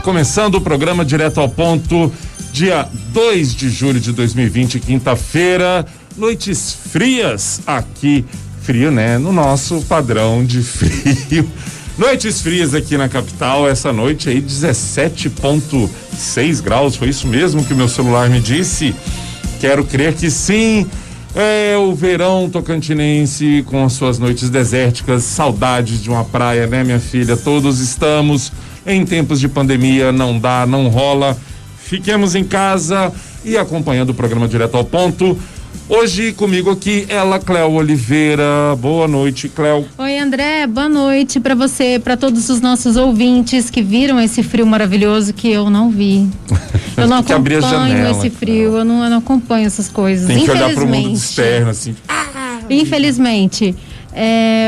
Começando o programa Direto ao Ponto, dia 2 de julho de 2020, quinta-feira, noites frias aqui, frio, né? No nosso padrão de frio. Noites frias aqui na capital, essa noite aí 17,6 graus, foi isso mesmo que o meu celular me disse? Quero crer que sim. É o verão tocantinense com as suas noites desérticas, saudades de uma praia, né, minha filha? Todos estamos em tempos de pandemia, não dá, não rola. Fiquemos em casa e acompanhando o programa Direto ao Ponto. Hoje comigo aqui ela, Cléo Oliveira. Boa noite, Cléo. Oi, André, boa noite para você, para todos os nossos ouvintes que viram esse frio maravilhoso que eu não vi. Eu não acompanho janela, esse frio, eu não acompanho essas coisas. Tem que olhar para o mundo externo, assim. Infelizmente.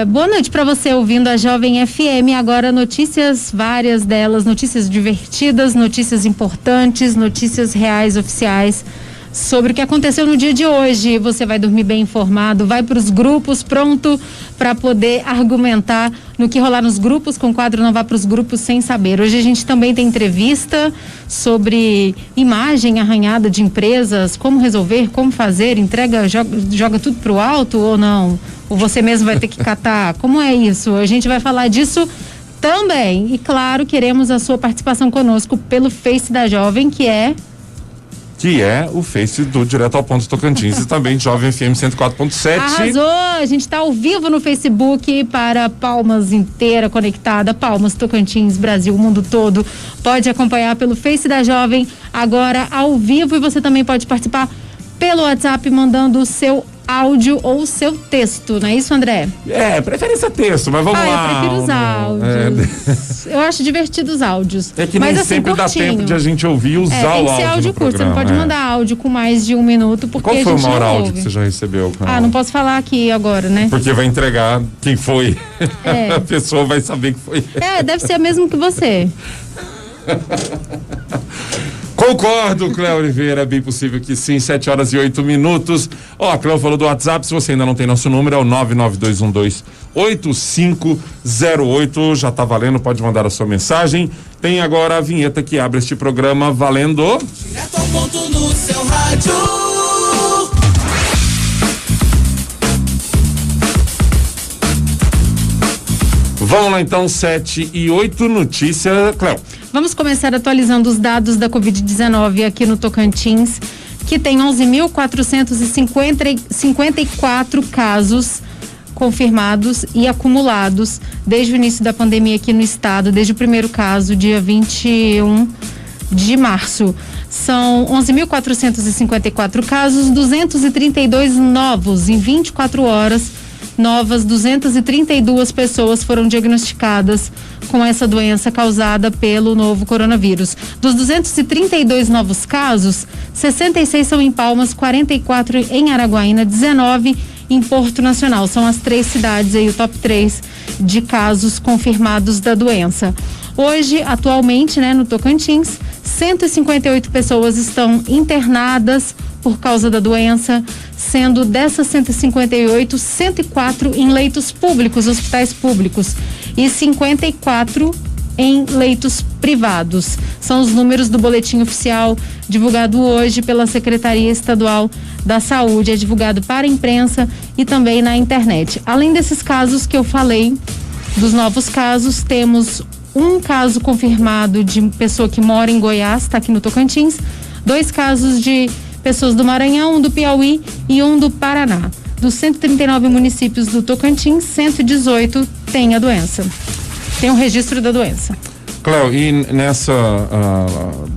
Boa noite para você ouvindo a Jovem FM. Agora notícias, várias delas, notícias divertidas, notícias importantes, notícias reais, oficiais, sobre o que aconteceu no dia de hoje. Você vai dormir bem informado, vai para os grupos pronto para poder argumentar no que rolar nos grupos, com o quadro Não Vá para os Grupos Sem Saber. Hoje a gente também tem entrevista sobre imagem arranhada de empresas, como resolver, como fazer, entrega, joga tudo pro alto ou não? Ou você mesmo vai ter que catar? Como é isso? A gente vai falar disso também. E claro, queremos a sua participação conosco pelo Face da Jovem, que é o Face do Direto ao Ponto Tocantins e também Jovem FM 104.7. Arrasou! A gente está ao vivo no Facebook para Palmas inteira conectada, Palmas, Tocantins, Brasil, o mundo todo. Pode acompanhar pelo Face da Jovem agora ao vivo, e você também pode participar pelo WhatsApp mandando o seu áudio ou o seu texto, não é isso, André? Preferência texto, mas vamos lá. Eu prefiro os áudios. Eu acho divertido os áudios. É que nem assim, sempre curtinho. Dá tempo de a gente ouvir e usar o áudio. Tem que ser áudio curto, você não pode mandar áudio com mais de 1 minuto, porque a gente não ouve. Qual foi o maior áudio que você já recebeu? Não posso falar aqui agora, né? Porque vai entregar quem foi. A pessoa vai saber que foi. Deve ser mesmo que você. Concordo, Cléo Oliveira, é bem possível que sim. 7h08. A Cléo falou do WhatsApp, se você ainda não tem nosso número, é o 99212-8508, já tá valendo, pode mandar a sua mensagem. Tem agora a vinheta que abre este programa, valendo. Direto ao ponto no seu rádio. Vamos lá então, 7h08, notícia, Cléo. Vamos começar atualizando os dados da Covid-19 aqui no Tocantins, que tem 11.454 casos confirmados e acumulados desde o início da pandemia aqui no estado, desde o primeiro caso, dia 21 de março. São 11.454 casos, 232 novos em 24 horas. Novas 232 pessoas foram diagnosticadas com essa doença causada pelo novo coronavírus. Dos 232 novos casos, 66 são em Palmas, 44 em Araguaína, 19 em Porto Nacional. São as 3 cidades aí, o top 3 de casos confirmados da doença. Hoje, atualmente, no Tocantins, 158 pessoas estão internadas por causa da doença, sendo dessas 158, 104 em leitos públicos, hospitais públicos, e 54 em leitos privados. São os números do boletim oficial divulgado hoje pela Secretaria Estadual da Saúde, é divulgado para a imprensa e também na internet. Além desses casos que eu falei, dos novos casos, temos um caso confirmado de pessoa que mora em Goiás, está aqui no Tocantins, 2 casos de pessoas do Maranhão, um do Piauí e um do Paraná. Dos 139 municípios do Tocantins, 118 têm a doença. Tem um registro da doença. Cléo, e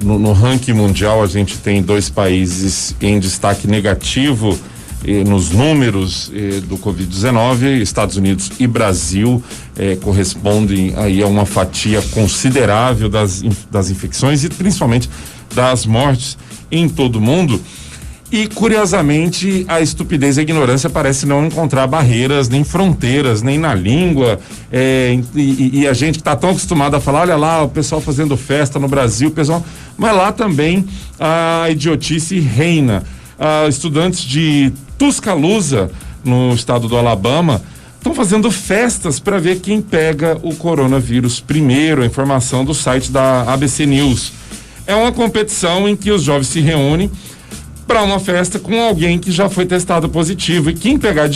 no ranking mundial a gente tem 2 países em destaque negativo nos números do Covid-19, Estados Unidos e Brasil, correspondem aí a uma fatia considerável das infecções e principalmente das mortes em todo o mundo. E, curiosamente, a estupidez e a ignorância parece não encontrar barreiras, nem fronteiras, nem na língua. E a gente que está tão acostumado a falar, olha lá, o pessoal fazendo festa no Brasil, mas lá também a idiotice reina. Estudantes de Tuscaloosa, no estado do Alabama, estão fazendo festas para ver quem pega o coronavírus primeiro. A informação do site da ABC News. É uma competição em que os jovens se reúnem para uma festa com alguém que já foi testado positivo, e quem pegar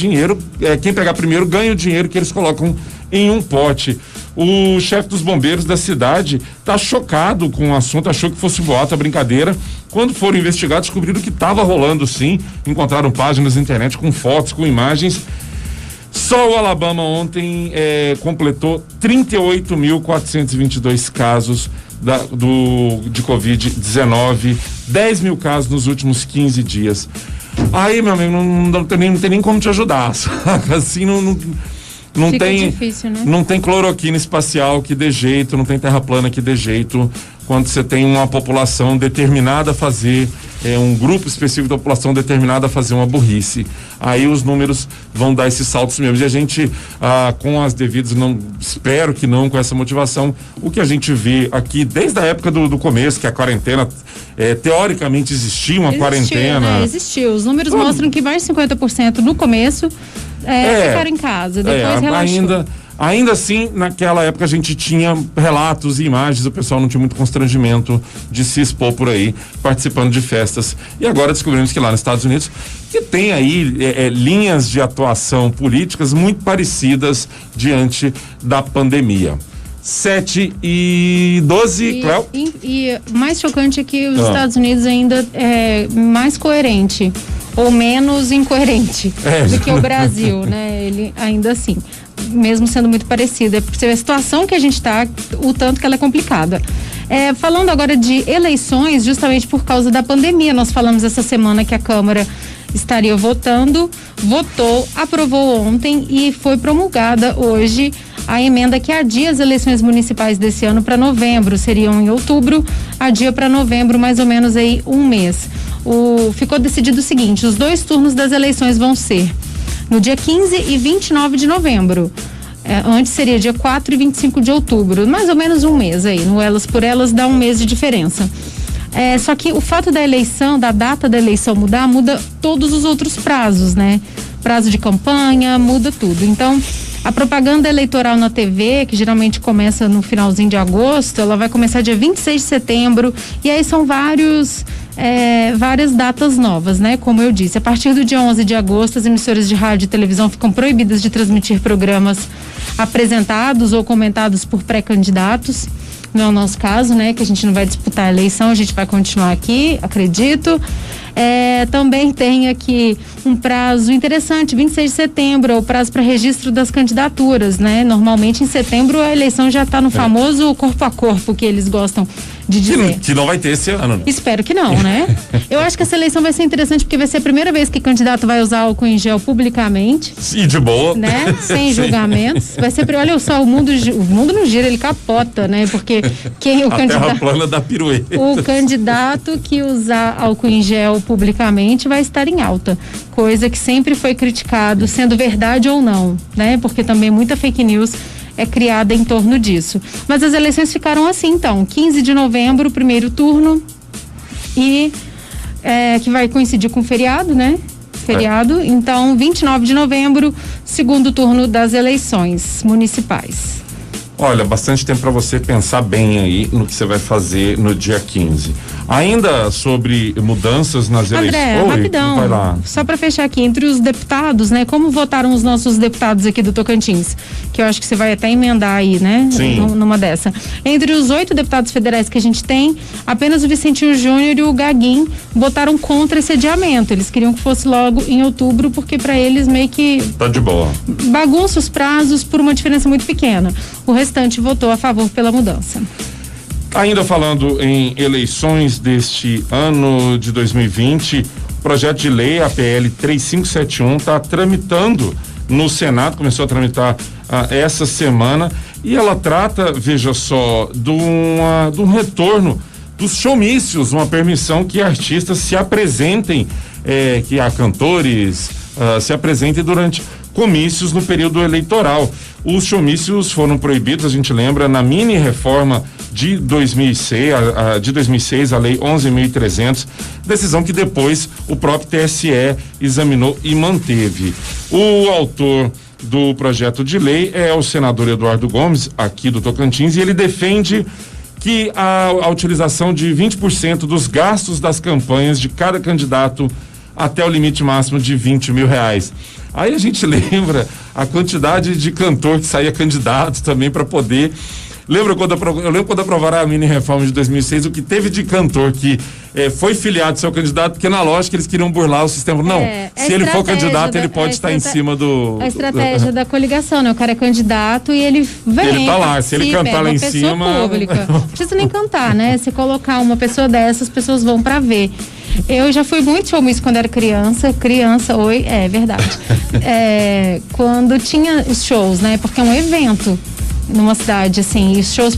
primeiro ganha o dinheiro que eles colocam em um pote. O chefe dos bombeiros da cidade está chocado com o assunto, achou que fosse boato, a brincadeira. Quando foram investigar, descobriram que estava rolando sim, encontraram páginas na internet com fotos, com imagens. Só o Alabama ontem completou 38.422 casos de Covid-19, 10 mil casos nos últimos 15 dias. Aí, meu amigo, não tem nem como te ajudar, sabe? Assim, não Fica tem difícil, né? Não tem cloroquina espacial que dê jeito, não tem terra plana que dê jeito, quando você tem uma população determinada a fazer, um grupo específico da população determinada a fazer uma burrice. Aí os números vão dar esses saltos mesmo. E a gente, com as devidas, espero que não com essa motivação, o que a gente vê aqui desde a época do começo, que a quarentena, teoricamente existia uma quarentena. Né? Existiu. Os números mostram que mais de 50% no começo ficaram em casa, depois relaxou. Ainda assim, naquela época a gente tinha relatos e imagens, o pessoal não tinha muito constrangimento de se expor por aí, participando de festas. E agora descobrimos que lá nos Estados Unidos, que tem aí linhas de atuação políticas muito parecidas diante da pandemia. 7:12, Cléo? E mais chocante é que os Estados Unidos ainda é mais coerente, ou menos incoerente do que o Brasil, né? Ele ainda assim, mesmo sendo muito parecido. É porque a situação que a gente está, o tanto que ela é complicada. Falando agora de eleições, justamente por causa da pandemia, nós falamos essa semana que a Câmara estaria votou, aprovou ontem e foi promulgada hoje a emenda que adia as eleições municipais desse ano para novembro, seriam em outubro, adia para novembro, mais ou menos aí um mês. Ficou decidido o seguinte: os 2 turnos das eleições vão ser no dia 15 e 29 de novembro. Antes seria dia 4 e 25 de outubro, mais ou menos um mês aí, no elas por elas dá um mês de diferença. Só que o fato da eleição, da data da eleição mudar, muda todos os outros prazos, né? Prazo de campanha, muda tudo. Então, a propaganda eleitoral na TV, que geralmente começa no finalzinho de agosto, ela vai começar dia 26 de setembro, e aí são várias datas novas, né? Como eu disse, a partir do dia 11 de agosto, as emissoras de rádio e televisão ficam proibidas de transmitir programas apresentados ou comentados por pré-candidatos. Não é o nosso caso, né? Que a gente não vai disputar a eleição, a gente vai continuar aqui, acredito. Também tem aqui um prazo interessante, 26 de setembro, é o prazo para registro das candidaturas, né? Normalmente em setembro a eleição já está no famoso corpo a corpo que eles gostam de dizer. Que não vai ter esse ano, né? Espero que não, né? Eu acho que essa eleição vai ser interessante porque vai ser a primeira vez que candidato vai usar álcool em gel publicamente. E de boa. Né? Sem julgamentos. Vai ser, olha só, o mundo não gira, ele capota, né? Porque terra plana da pirueta. O candidato que usar álcool em gel publicamente vai estar em alta. Coisa que sempre foi criticado, sendo verdade ou não, né? Porque também muita fake news é criada em torno disso. Mas as eleições ficaram assim, então, 15 de novembro, primeiro turno, e que vai coincidir com o feriado, né? Feriado, então 29 de novembro, segundo turno das eleições municipais. Olha, bastante tempo para você pensar bem aí no que você vai fazer no dia 15. Ainda sobre mudanças nas eleições. André, rapidão, vai lá. Só para fechar aqui, entre os deputados, né? Como votaram os nossos deputados aqui do Tocantins? Que eu acho que você vai até emendar aí, né? Sim. Numa dessa. Entre os 8 deputados federais que a gente tem, apenas o Vicentinho Júnior e o Gaguin votaram contra esse adiamento. Eles queriam que fosse logo em outubro, porque para eles meio que tá de boa. Bagunça os prazos por uma diferença muito pequena. O restante votou a favor pela mudança. Ainda falando em eleições deste ano de 2020, o projeto de lei, a PL 3571, está tramitando no Senado, começou a tramitar essa semana, e ela trata, veja só, de um retorno dos showmícios, uma permissão que artistas se apresentem, que há cantores se apresentem durante comícios no período eleitoral. Os showmícios foram proibidos, a gente lembra, na mini reforma de 2006, a lei 11.300, decisão que depois o próprio TSE examinou e manteve. O autor do projeto de lei é o senador Eduardo Gomes, aqui do Tocantins, e ele defende que a utilização de 20% dos gastos das campanhas de cada candidato até o limite máximo de R$20 mil. Aí a gente lembra a quantidade de cantor que saía candidato também para poder. Eu lembro quando aprovaram a mini reforma de 2006, o que teve de cantor que foi filiado seu candidato, porque na lógica eles queriam burlar o sistema. Não, se ele for candidato, ele pode estar em cima do... A estratégia da coligação, né? O cara é candidato e ele vem. Ele tá lá, se ele cantar lá em cima... Pública. Não precisa nem cantar, né? Se colocar uma pessoa dessas, as pessoas vão pra ver. Eu já fui muito showmício quando era criança, é verdade. Quando tinha os shows, né? Porque é um evento numa cidade, assim, e os shows,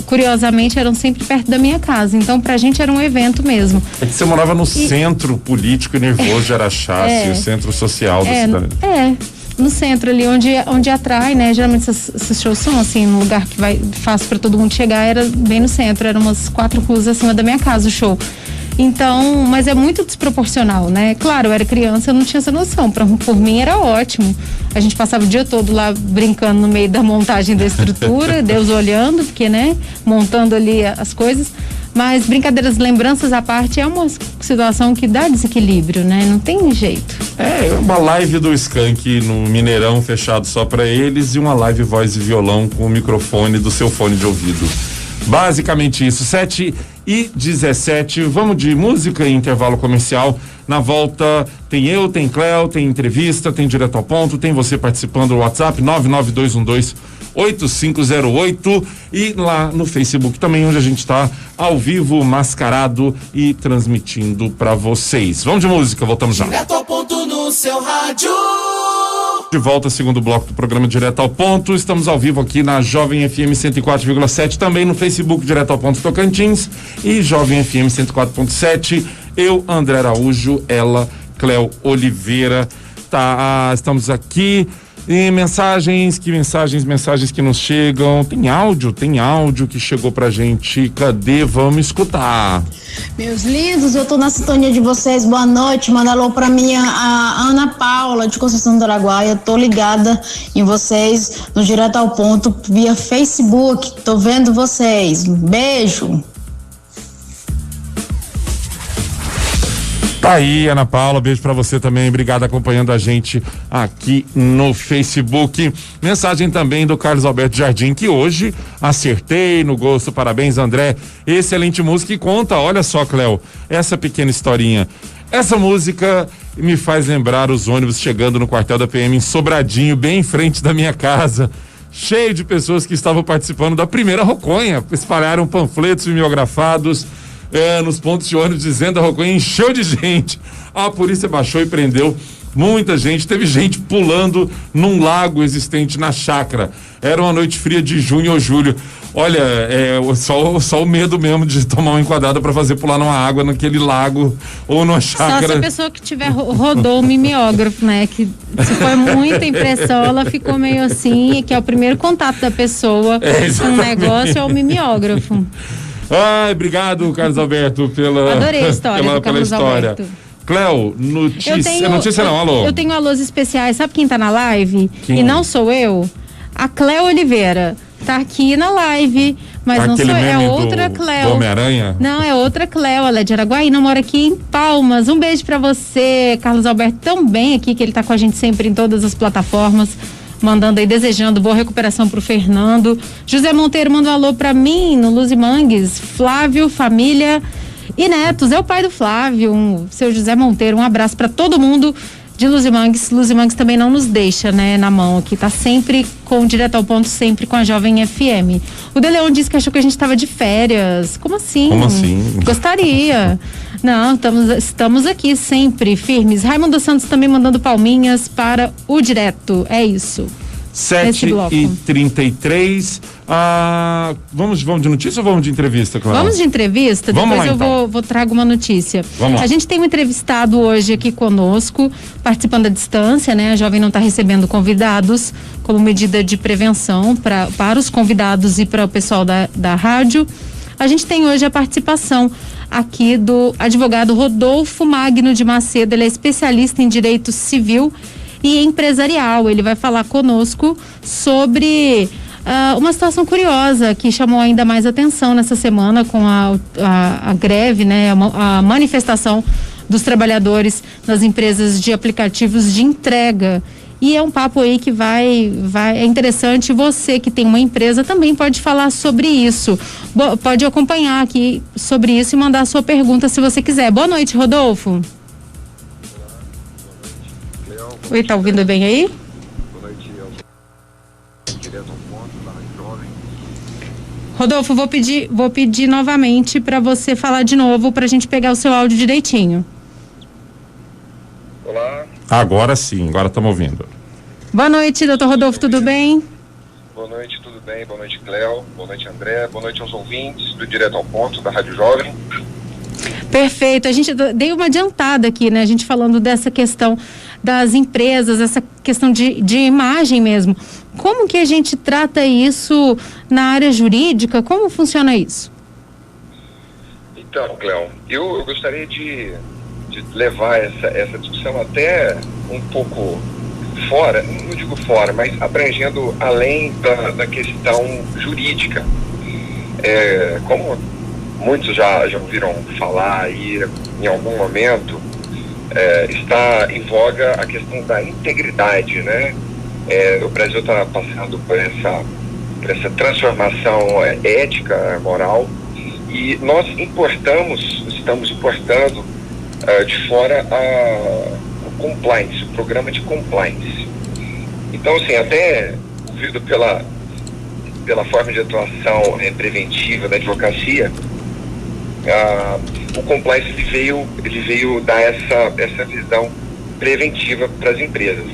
curiosamente, eram sempre perto da minha casa, então pra gente era um evento mesmo. É que você morava no centro político e nervoso de Araxá, o centro social da cidade. No centro ali, onde atrai, né, geralmente esses shows são, assim, um lugar que fácil pra todo mundo chegar, era bem no centro, eram umas 4 ruas acima da minha casa o show. Então, mas é muito desproporcional, né? Claro, eu era criança, eu não tinha essa noção. Por mim era ótimo. A gente passava o dia todo lá brincando no meio da montagem da estrutura, Deus olhando, porque, né? Montando ali as coisas. Mas brincadeiras, lembranças à parte, é uma situação que dá desequilíbrio, né? Não tem jeito. Uma live do Skank no Mineirão fechado só pra eles e uma live voz e violão com o microfone do seu fone de ouvido. Basicamente isso, 7h17, vamos de música e intervalo comercial. Na volta tem eu, tem Cléo, tem entrevista, tem direto ao ponto, tem você participando do WhatsApp 99212-8508 e lá no Facebook também, onde a gente está ao vivo, mascarado e transmitindo para vocês. Vamos de música, voltamos já. Direto ao ponto no seu rádio. De volta, segundo bloco do programa Direto ao Ponto. Estamos ao vivo aqui na Jovem FM 104,7, também no Facebook Direto ao Ponto Tocantins e Jovem FM 104,7. Eu, André Araújo, ela, Cléo Oliveira. Estamos aqui. E mensagens que nos chegam. Tem áudio que chegou pra gente. Cadê? Vamos escutar. Meus lindos, eu tô na sintonia de vocês. Boa noite. Manda alô pra mim, a Ana Paula de Conceição do Araguaia. Tô ligada em vocês no Direto ao Ponto via Facebook. Tô vendo vocês. Beijo. Tá aí, Ana Paula, beijo pra você também, obrigado acompanhando a gente aqui no Facebook. Mensagem também do Carlos Alberto Jardim, que hoje acertei no gosto, parabéns, André, excelente música. E conta, olha só, Cléo, essa pequena historinha, essa música me faz lembrar os ônibus chegando no quartel da PM em Sobradinho, bem em frente da minha casa, cheio de pessoas que estavam participando da primeira roconha, espalharam panfletos mimeografados nos pontos de ônibus dizendo a roconha encheu de gente. A polícia baixou e prendeu muita gente. Teve gente pulando num lago existente na chácara. Era uma noite fria de junho ou julho. Olha, só o medo mesmo de tomar uma enquadrada para fazer pular numa água naquele lago ou numa chácara. Só se a pessoa que tiver rodou o mimeógrafo, né? Que se foi muita impressão, ela ficou meio assim, que é o primeiro contato da pessoa com o negócio, é o mimeógrafo. Ai, obrigado, Carlos Alberto, Adorei a história pela história. Alberto. Cléo, notícia não, alô. Eu tenho alôs especiais, sabe quem tá na live? Quem? E não sou eu? A Cléo Oliveira. Tá aqui na live, mas não sou eu, é outra Cléo. Do Homem-Aranha? Não, é outra Cléo, ela é de Araguaína, mora aqui em Palmas. Um beijo pra você, Carlos Alberto, também aqui, que ele tá com a gente sempre em todas as plataformas. Mandando aí, desejando boa recuperação pro Fernando. José Monteiro manda um alô pra mim, no Luzimangues. Flávio, família e netos. É o pai do Flávio, seu José Monteiro. Um abraço pra todo mundo de Luzimangues. Luzimangues também não nos deixa, né, na mão aqui. Tá sempre com Direto ao Ponto, sempre com a Jovem FM. O De Leon disse que achou que a gente tava de férias. Como assim? Como assim? Gostaria. Não, estamos aqui sempre firmes. Raimundo Santos também mandando palminhas para o Direto. É isso. 7h33. Vamos de notícia ou vamos de entrevista, Cláudia? Vamos de entrevista, vamos depois lá, eu então. vou trago uma notícia. Vamos lá. A gente tem um entrevistado hoje aqui conosco, participando à distância, né? A Jovem não está recebendo convidados como medida de prevenção para os convidados e para o pessoal da rádio. A gente tem hoje a participação aqui do advogado Rodolfo Magno de Macedo. Ele é especialista em direito civil. e empresarial. Ele vai falar conosco sobre uma situação curiosa que chamou ainda mais atenção nessa semana com a greve, né, a manifestação dos trabalhadores nas empresas de aplicativos de entrega. E é um papo aí que é interessante. Você que tem uma empresa também pode falar sobre isso. Pode acompanhar aqui sobre isso e mandar a sua pergunta se você quiser. Boa noite, Rodolfo. Oi, tá ouvindo bem aí? Boa noite, direto ao ponto, da Rádio Jovem. Rodolfo, vou pedir novamente para você falar de novo para a gente pegar o seu áudio direitinho. Olá. Agora sim, agora estamos ouvindo. Boa noite, doutor Rodolfo, tudo bem? Boa noite, tudo bem? Boa noite, Cléo. Boa noite, André. Boa noite aos ouvintes do Direto ao Ponto, da Rádio Jovem. Perfeito, a gente deu uma adiantada aqui, né? A gente falando dessa questão das empresas, essa questão de imagem mesmo. Como que a gente trata isso na área jurídica? Como funciona isso? Então, Cléo, eu gostaria de levar essa discussão até um pouco fora, não digo fora, mas abrangendo além da questão jurídica. Como muitos já ouviram falar aí em algum momento, está em voga a questão da integridade, né? O Brasil está passando por essa transformação ética, moral, e nós estamos importando de fora o compliance, o programa de compliance. Então, assim, até ouvido pela forma de atuação preventiva da advocacia, o compliance ele veio dar essa visão preventiva para as empresas.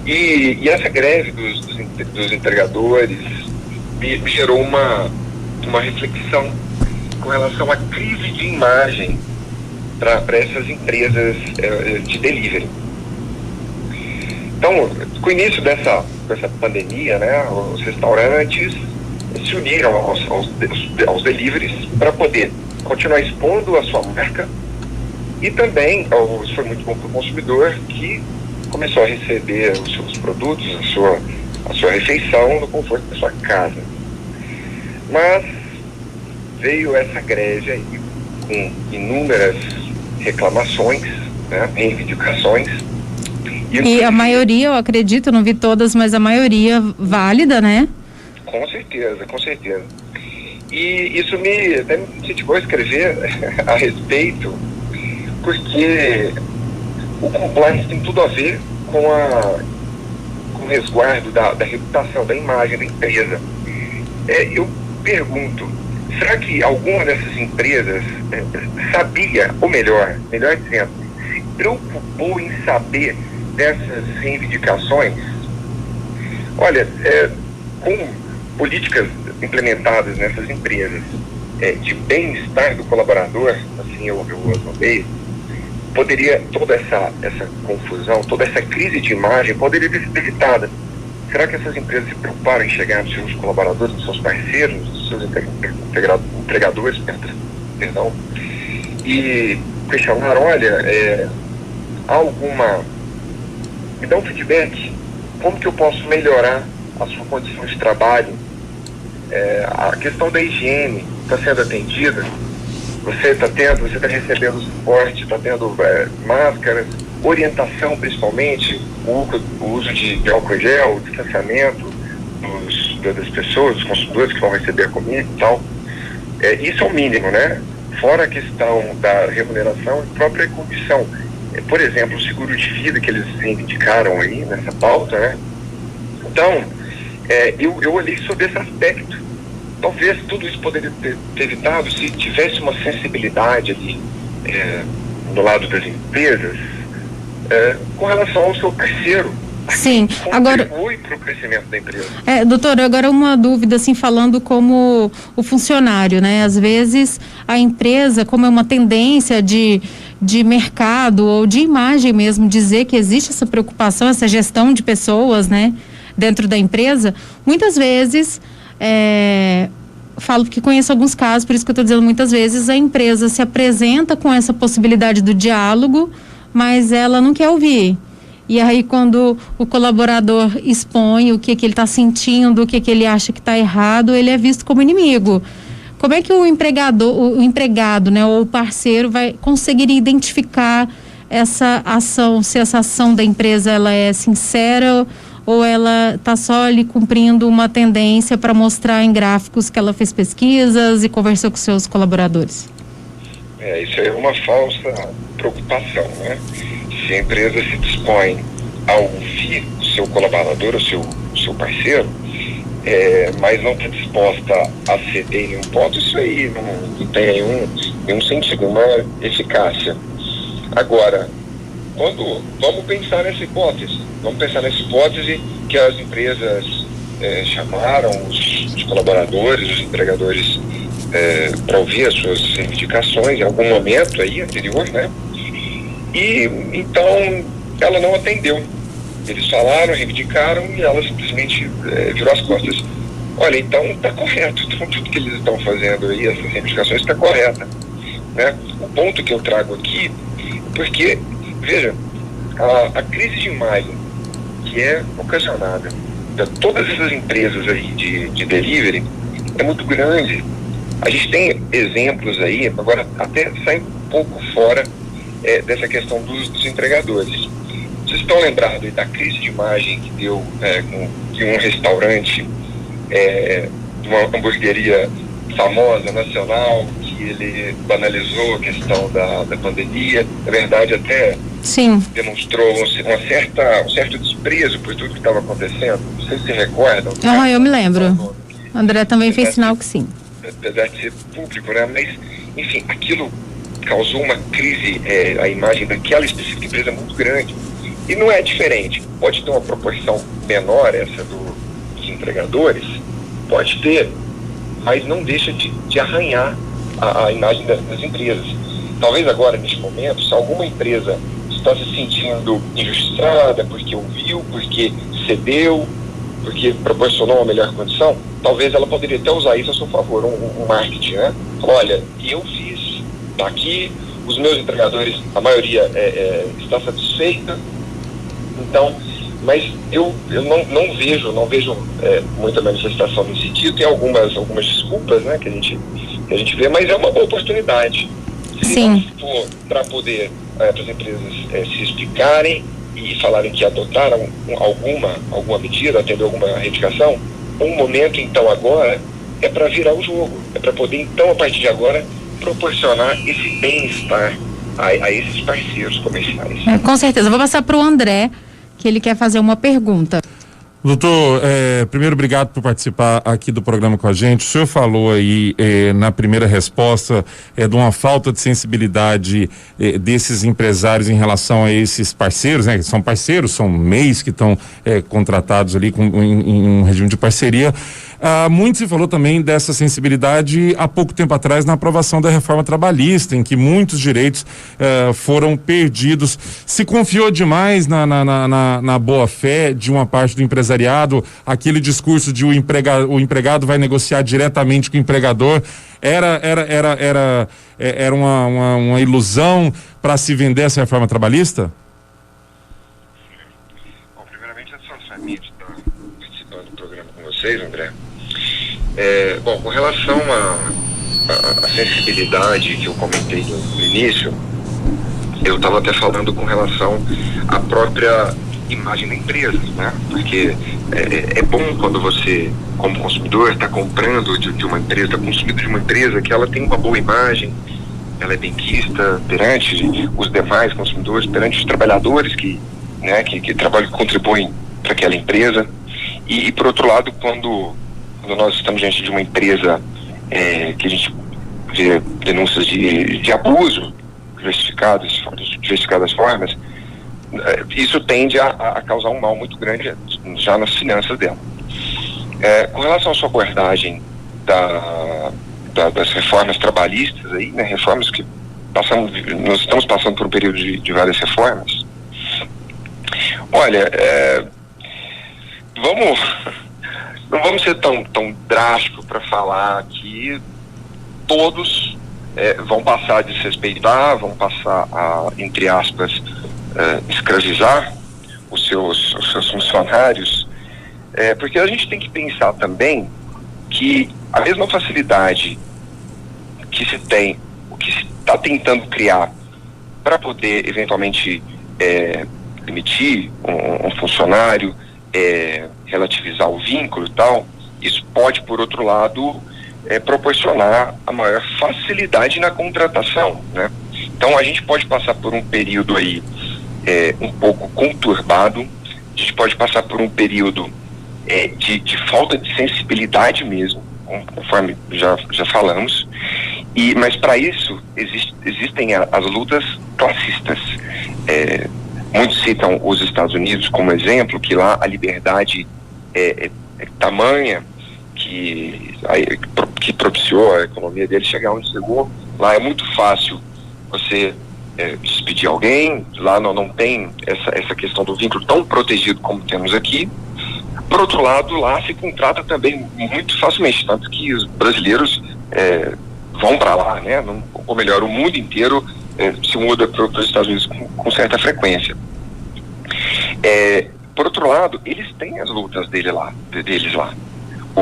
E essa greve dos entregadores me gerou uma reflexão com relação à crise de imagem para essas empresas de delivery. Então, com o início dessa pandemia, né, os restaurantes se uniram aos deliveries para poder continuar expondo a sua marca, e também isso foi muito bom para o consumidor, que começou a receber os seus produtos, a sua refeição no conforto da sua casa. Mas veio essa greve aí com inúmeras reclamações, né, reivindicações. E a maioria, eu acredito, não vi todas, mas a maioria válida, né? Com certeza, com certeza. E isso até me incentivou a escrever a respeito, porque o compliance tem tudo a ver com o resguardo da reputação, da imagem da empresa. Eu pergunto, será que alguma dessas empresas sabia, ou melhor dizendo, se preocupou em saber dessas reivindicações? Olha, com políticas implementadas nessas empresas de bem-estar do colaborador, assim eu notei, poderia toda essa confusão, toda essa crise de imagem poderia ter sido evitada. Será que essas empresas se preocuparam em chegar nos seus colaboradores, nos seus parceiros, nos seus entregadores, perdão, e questionaram, olha, me dá um feedback, como que eu posso melhorar a sua condição de trabalho? A questão da higiene está sendo atendida? Você está recebendo suporte, está tendo máscaras, orientação principalmente, o uso de álcool em gel, o distanciamento das pessoas, dos consumidores que vão receber a comida e tal. Isso é o mínimo, né? Fora a questão da remuneração e própria condição. Por exemplo, o seguro de vida que eles reivindicaram aí nessa pauta, né? Então, eu olhei sobre esse aspecto. Talvez tudo isso poderia ter evitado se tivesse uma sensibilidade ali do lado das empresas com relação ao seu parceiro. Sim, agora contribui para o crescimento da empresa. Doutor, agora uma dúvida, assim, falando como o funcionário, né? Às vezes a empresa, como é uma tendência de mercado ou de imagem mesmo, dizer que existe essa preocupação, essa gestão de pessoas, né? Dentro da empresa, muitas vezes, falo que conheço alguns casos, por isso que eu estou dizendo muitas vezes, a empresa se apresenta com essa possibilidade do diálogo, mas ela não quer ouvir. E aí, quando o colaborador expõe o que ele está sentindo, o que ele acha que está errado, ele é visto como inimigo. Como é que o empregado, né, ou o parceiro vai conseguir identificar essa ação, se essa ação da empresa ela é sincera ou ela está só ali cumprindo uma tendência para mostrar em gráficos que ela fez pesquisas e conversou com seus colaboradores? Isso é uma falsa preocupação, né? Se a empresa se dispõe a ouvir o seu colaborador, o seu parceiro, mas não está disposta a ceder em nenhum ponto, isso aí não tem nenhum sentido, uma eficácia. Agora, vamos pensar nessa hipótese. Vamos pensar nessa hipótese que as empresas chamaram os colaboradores, os empregadores para ouvir as suas reivindicações em algum momento aí anterior, né? E então ela não atendeu. Eles falaram, reivindicaram e ela simplesmente virou as costas. Olha, então está correto. Então tudo que eles estão fazendo aí, essas reivindicações, está correta, né? O ponto que eu trago aqui, porque, veja, a crise de imagem que é ocasionada de todas essas empresas aí de delivery é muito grande. A gente tem exemplos aí, agora até sai um pouco fora dessa questão dos empregadores. Vocês estão lembrados aí da crise de imagem que deu de um restaurante, de uma hamburgueria famosa, nacional, que ele banalizou a questão da pandemia, na verdade até Sim. demonstrou um certo desprezo por tudo que estava acontecendo. Vocês se recordam? Eu me lembro. André também fez sinal que sim. Apesar de ser público, né? Mas, enfim, aquilo causou uma crise, a imagem daquela específica empresa muito grande. E não é diferente. Pode ter uma proporção menor, essa dos empregadores, pode ter, mas não deixa de arranhar a imagem das empresas. Talvez agora, neste momento, se alguma empresa está se sentindo injustiçada porque ouviu, porque cedeu, porque proporcionou uma melhor condição, talvez ela poderia até usar isso a seu favor, um marketing, né? Olha, eu fiz, tá aqui, os meus entregadores, a maioria está satisfeita, então, mas eu não vejo muita manifestação nesse sentido. Tem algumas desculpas, né, que a gente vê, mas é uma boa oportunidade. Se Sim. não for para poder para as empresas se explicarem e falarem que adotaram alguma medida, atender alguma reivindicação, um momento então agora é para virar o jogo, é para poder então a partir de agora proporcionar esse bem-estar a esses parceiros comerciais. Com certeza. Vou passar para o André, que ele quer fazer uma pergunta. Doutor, primeiro, obrigado por participar aqui do programa com a gente. O senhor falou aí na primeira resposta de uma falta de sensibilidade desses empresários em relação a esses parceiros, né? São parceiros, são MEIs que estão contratados ali em um regime de parceria. Muito se falou também dessa sensibilidade há pouco tempo atrás na aprovação da reforma trabalhista, em que muitos direitos foram perdidos. Se confiou demais na boa-fé de uma parte do empresariado, aquele discurso de o empregado vai negociar diretamente com o empregador, era uma ilusão para se vender essa reforma trabalhista? Bom, primeiramente, a satisfação de estar participando do programa com vocês, André. Bom, com relação à sensibilidade que eu comentei no início, eu estava até falando com relação à própria imagem da empresa, né? Porque é bom quando você, como consumidor, está comprando de uma empresa, está consumindo de uma empresa que ela tem uma boa imagem, ela é benquista perante os demais consumidores, perante os trabalhadores que trabalham, que contribuem para aquela empresa. E por outro lado, quando nós estamos diante de uma empresa que a gente vê denúncias de abuso de justificadas formas, isso tende a causar um mal muito grande já nas finanças dela. Com relação à sua abordagem das reformas trabalhistas aí, né, reformas que nós estamos passando por um período de várias reformas. Olha, não vamos ser tão drástico para falar que todos vão passar a desrespeitar, vão passar a, entre aspas, escravizar seus funcionários, porque a gente tem que pensar também que a mesma facilidade que se tem, o que se está tentando criar para poder eventualmente demitir um funcionário, relativizar o vínculo e tal, isso pode, por outro lado, proporcionar a maior facilidade na contratação, né? Então a gente pode passar por um período aí um pouco conturbado, a gente pode passar por um período de falta de sensibilidade mesmo, conforme já falamos, mas para isso existem as lutas classistas. Muitos citam os Estados Unidos como exemplo, que lá a liberdade é tamanha que propiciou a economia dele chegar onde chegou. Lá é muito fácil você despedir alguém, lá não tem essa questão do vínculo tão protegido como temos aqui. Por outro lado, lá se contrata também muito facilmente, tanto que os brasileiros vão para lá, né? Ou melhor, o mundo inteiro se muda para os Estados Unidos com certa frequência. Por outro lado, eles têm as lutas deles lá.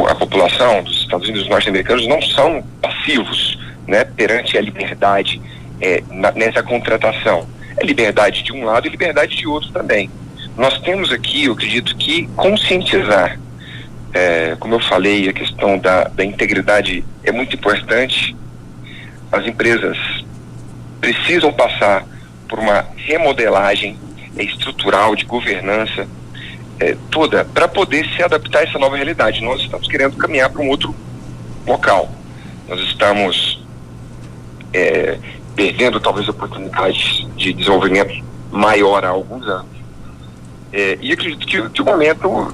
A população dos Estados Unidos norte-americanos não são passivos, né, perante a liberdade nessa contratação. É liberdade de um lado e liberdade de outro também. Nós temos aqui, eu acredito que, conscientizar. Como eu falei, a questão da integridade é muito importante. As empresas precisam passar por uma remodelagem estrutural, de governança toda, para poder se adaptar a essa nova realidade. Nós estamos querendo caminhar para um outro local. Nós estamos perdendo talvez oportunidades de desenvolvimento maior há alguns anos. E acredito que o momento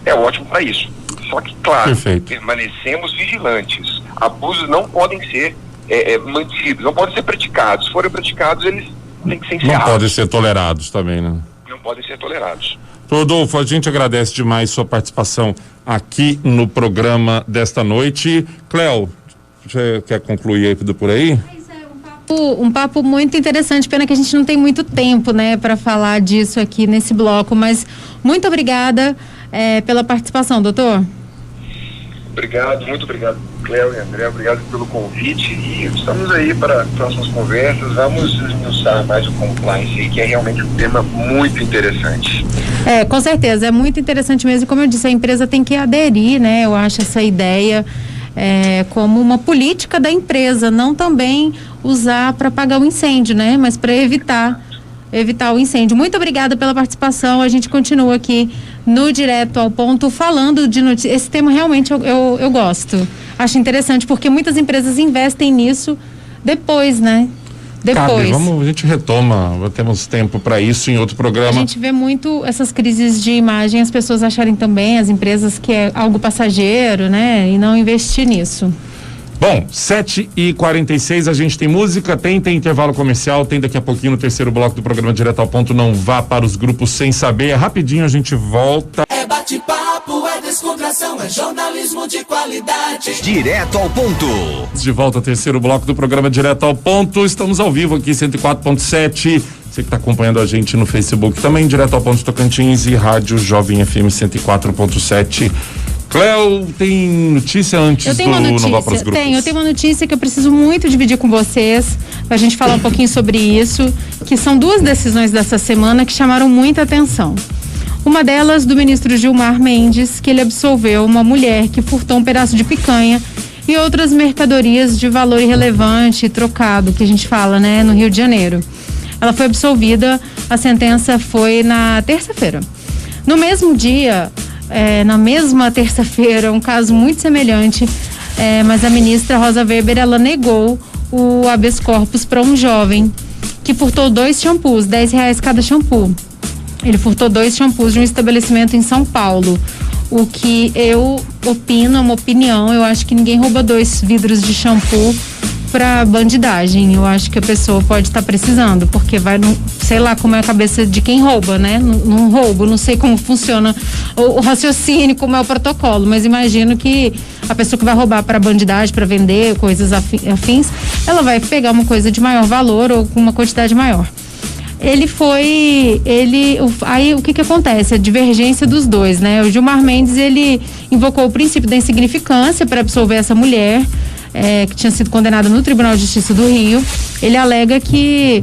é ótimo para isso. Só que, claro, permanecemos vigilantes. Abusos não podem ser mantidos, não podem ser praticados. Se forem praticados, eles têm que ser encerrados. Não podem ser tolerados também, né? Não podem ser tolerados. Rodolfo, a gente agradece demais sua participação aqui no programa desta noite. Cléo, você quer concluir aí por aí? Um papo muito interessante, pena que a gente não tem muito tempo, né, para falar disso aqui nesse bloco, mas muito obrigada pela participação, doutor. Muito obrigado, Cléo e André, obrigado pelo convite e estamos aí para próximas conversas. Vamos esmiuçar mais o compliance aí, que é realmente um tema muito interessante. Com certeza, é muito interessante mesmo, como eu disse, a empresa tem que aderir, né, eu acho essa ideia como uma política da empresa, não também usar para apagar o incêndio, né, mas para evitar o incêndio. Muito obrigada pela participação, a gente continua aqui no Direto ao Ponto falando de notícias. Esse tema realmente eu gosto, acho interessante, porque muitas empresas investem nisso depois, né? Depois. A gente retoma, temos tempo para isso em outro programa. A gente vê muito essas crises de imagem, as pessoas acharem também, as empresas, que é algo passageiro, né? E não investir nisso. Bom, 7h46, a gente tem música, tem intervalo comercial, tem daqui a pouquinho no terceiro bloco do programa Direto ao Ponto. Não vá para os grupos sem saber, rapidinho a gente volta. É bate-papo, é descontração, é jornalismo de qualidade. Direto ao Ponto. De volta ao terceiro bloco do programa Direto ao Ponto, estamos ao vivo aqui, 104.7. Você que está acompanhando a gente no Facebook também, Direto ao Ponto Tocantins e Rádio Jovem FM 104.7. Cléo, tem notícia antes do Não Vá para os Grupos? Eu tenho uma notícia que eu preciso muito dividir com vocês, para a gente falar um pouquinho sobre isso, que são duas decisões dessa semana que chamaram muita atenção. Uma delas do ministro Gilmar Mendes, que ele absolveu uma mulher que furtou um pedaço de picanha e outras mercadorias de valor irrelevante, trocado, que a gente fala, né, no Rio de Janeiro. Ela foi absolvida, a sentença foi na terça-feira. No mesmo dia, na mesma terça-feira, um caso muito semelhante, mas a ministra Rosa Weber, ela negou o habeas corpus para um jovem que furtou 2 shampoos, R$10 cada shampoo. Ele furtou 2 shampoos de um estabelecimento em São Paulo. O que eu opino, é uma opinião, eu acho que ninguém rouba 2 vidros de shampoo para bandidagem. Eu acho que a pessoa pode estar precisando, porque vai, sei lá como é a cabeça de quem rouba, né? Num roubo, não sei como funciona o raciocínio, como é o protocolo, mas imagino que a pessoa que vai roubar para bandidagem, para vender coisas afins, ela vai pegar uma coisa de maior valor ou com uma quantidade maior. Aí o que acontece? A divergência dos dois, né? O Gilmar Mendes, ele invocou o princípio da insignificância para absolver essa mulher, que tinha sido condenada no Tribunal de Justiça do Rio. Ele alega que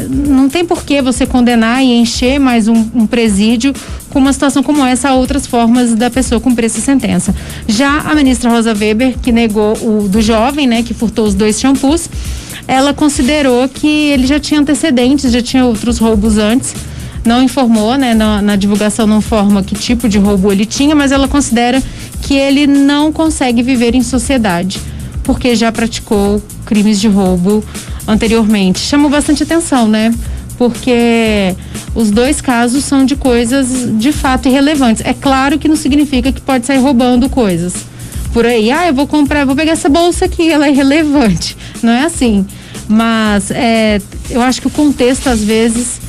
não tem por que você condenar e encher mais um presídio com uma situação como essa, há outras formas da pessoa cumprir essa sentença. Já a ministra Rosa Weber, que negou o do jovem, né, que furtou os 2 shampoos, ela considerou que ele já tinha antecedentes, já tinha outros roubos antes, não informou, né, na divulgação não informa que tipo de roubo ele tinha, mas ela considera que ele não consegue viver em sociedade, porque já praticou crimes de roubo anteriormente. Chamou bastante atenção, né? Porque os 2 casos são de coisas de fato irrelevantes. É claro que não significa que pode sair roubando coisas por aí. Eu vou pegar essa bolsa aqui, ela é irrelevante. Não é assim. Mas eu acho que o contexto, às vezes,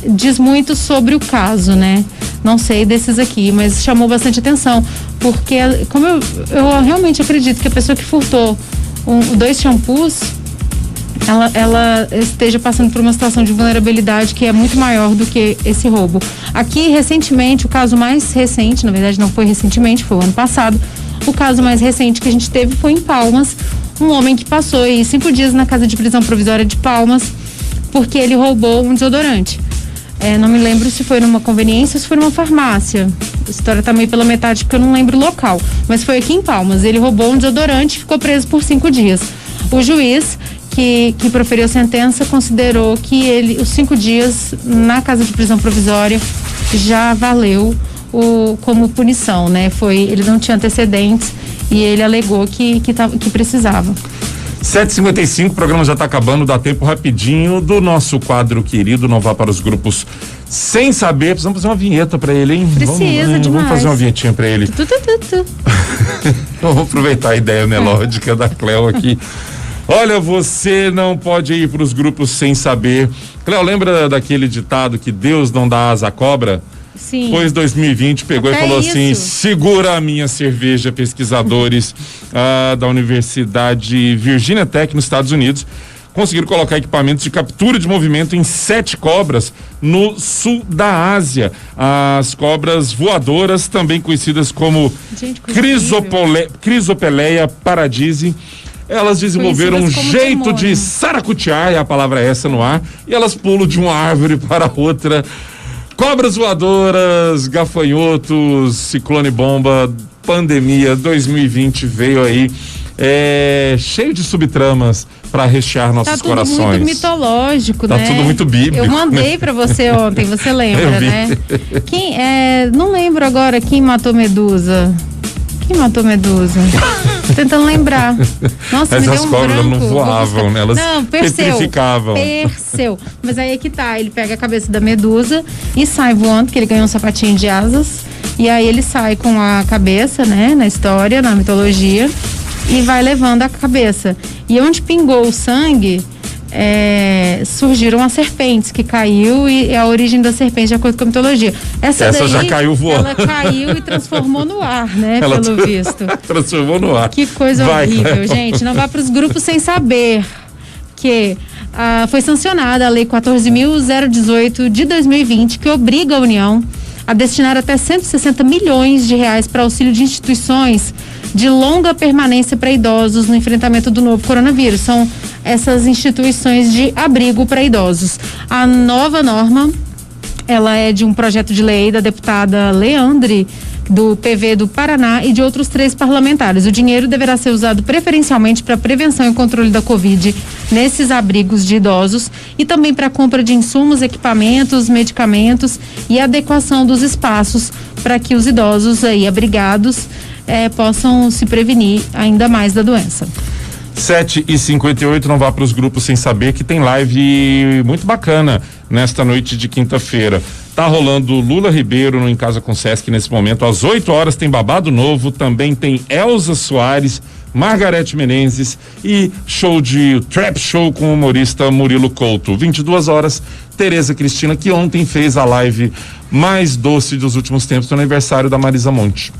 diz muito sobre o caso, né? Não sei desses aqui, mas chamou bastante atenção, porque como eu realmente acredito que a pessoa que furtou 2 shampoos, ela esteja passando por uma situação de vulnerabilidade que é muito maior do que esse roubo. Aqui, recentemente, o caso mais recente, na verdade não foi recentemente, foi o ano passado, o caso mais recente que a gente teve foi em Palmas, um homem que passou 5 dias na casa de prisão provisória de Palmas, porque ele roubou um desodorante. Não me lembro se foi numa conveniência ou se foi numa farmácia. A história tá meio pela metade porque eu não lembro o local. Mas foi aqui em Palmas. Ele roubou um desodorante e ficou preso por 5 dias. O juiz que proferiu a sentença considerou que os 5 dias na casa de prisão provisória já valeu como punição, né? Ele não tinha antecedentes e ele alegou que precisava. 7h55, o programa já está acabando, dá tempo rapidinho do nosso quadro querido, não vá para os grupos sem saber. Precisamos fazer uma vinheta para ele, hein? Demais. Vamos fazer uma vinhetinha para ele. Vamos aproveitar a ideia melódica da Cléo aqui. Olha, você não pode ir para os grupos sem saber. Cléo, lembra daquele ditado que Deus não dá asa à cobra? Sim. Pois 2020 pegou e falou assim: segura a minha cerveja. Pesquisadores da Universidade Virginia Tech nos Estados Unidos conseguiram colocar equipamentos de captura de movimento em 7 cobras no sul da Ásia. As cobras voadoras, também conhecidas como Chrysopelea paradisi, elas desenvolveram um jeito de saracutear, e a palavra é essa no ar, e elas pulam de uma árvore para outra. Cobras voadoras, gafanhotos, ciclone bomba, pandemia, 2020 veio aí cheio de subtramas para rechear nossos corações. Tá tudo muito mitológico, né? Tá tudo muito bíblico. Eu mandei para você ontem, você lembra, né? Não lembro agora quem matou Medusa. Quem matou Medusa? Tô tentando lembrar. Nossa, mas me as deu um cobras branco. não voavam, né? Elas petrificavam. Perseu. Mas aí é que tá, ele pega a cabeça da Medusa e sai voando, porque ele ganhou um sapatinho de asas, e aí ele sai com a cabeça, né, na história, na mitologia, e vai levando a cabeça. E onde pingou o sangue, surgiram as serpentes, que caiu, e a origem da serpente, de acordo com a mitologia. Essa daí, já caiu voando. Ela caiu e transformou no ar, né? Pelo visto. Transformou no ar. Que coisa horrível, gente. Não vá para os grupos sem saber que foi sancionada a Lei 14.018 de 2020, que obriga a União a destinar até 160 milhões de reais para auxílio de instituições de longa permanência para idosos no enfrentamento do novo coronavírus. São essas instituições de abrigo para idosos. A nova norma, ela é de um projeto de lei da deputada Leandre, do PV do Paraná, e de outros 3 parlamentares. O dinheiro deverá ser usado preferencialmente para prevenção e controle da Covid nesses abrigos de idosos, e também para compra de insumos, equipamentos, medicamentos e adequação dos espaços para que os idosos aí abrigados possam se prevenir ainda mais da doença. 7h58, não vá para os grupos sem saber que tem live muito bacana nesta noite de quinta-feira. Tá rolando Lula Ribeiro no Em Casa com Sesc nesse momento. Às 8 horas tem Babado Novo, também tem Elza Soares, Margarete Menezes e Trap Show com o humorista Murilo Couto. 22 horas, Tereza Cristina, que ontem fez a live mais doce dos últimos tempos no aniversário da Marisa Monte.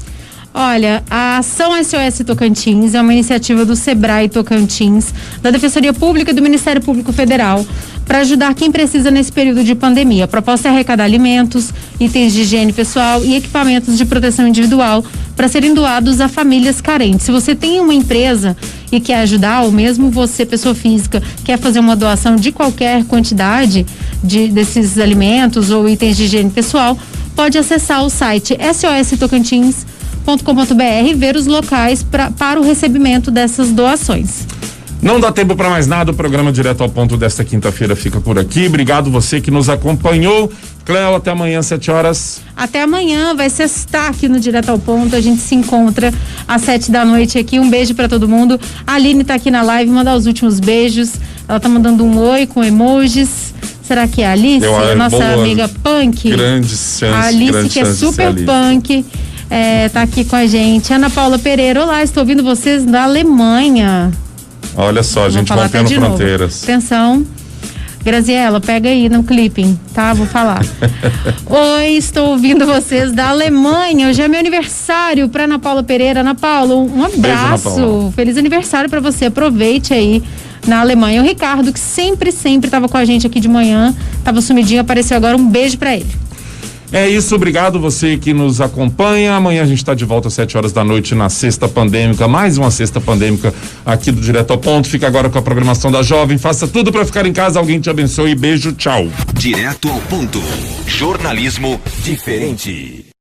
Olha, a Ação SOS Tocantins é uma iniciativa do Sebrae Tocantins, da Defensoria Pública e do Ministério Público Federal, para ajudar quem precisa nesse período de pandemia. A proposta é arrecadar alimentos, itens de higiene pessoal e equipamentos de proteção individual para serem doados a famílias carentes. Se você tem uma empresa e quer ajudar, ou mesmo você, pessoa física, quer fazer uma doação de qualquer quantidade desses alimentos ou itens de higiene pessoal, pode acessar o site sostocantins.com.br e ver os locais para o recebimento dessas doações. Não dá tempo para mais nada, o programa Direto ao Ponto desta quinta-feira fica por aqui. Obrigado você que nos acompanhou. Cléo, até amanhã, 7 horas. Até amanhã, vai sextar aqui no Direto ao Ponto. A gente se encontra às 7 da noite aqui. Um beijo para todo mundo. A Aline tá aqui na live, mandar os últimos beijos. Ela tá mandando um oi com emojis. Será que é a Alice? Nossa amiga punk? Grandes chances. A Alice, que é super punk. Tá aqui com a gente. Ana Paula Pereira, olá, estou ouvindo vocês da Alemanha. Olha só, a gente rompendo fronteiras. Atenção. Graziela, pega aí no clipping, tá? Vou falar. Oi, estou ouvindo vocês da Alemanha. Hoje é meu aniversário para Ana Paula Pereira. Ana Paula, um abraço. Beijo, feliz aniversário para você. Aproveite aí na Alemanha. O Ricardo, que sempre estava com a gente aqui de manhã, estava sumidinho, apareceu agora. Um beijo para ele. É isso, obrigado você que nos acompanha. Amanhã a gente está de volta às 7 horas da noite na Sexta Pandêmica, mais uma Sexta Pandêmica aqui do Direto ao Ponto. Fica agora com a programação da Jovem. Faça tudo para ficar em casa. Alguém te abençoe. Beijo, tchau. Direto ao Ponto. Jornalismo diferente.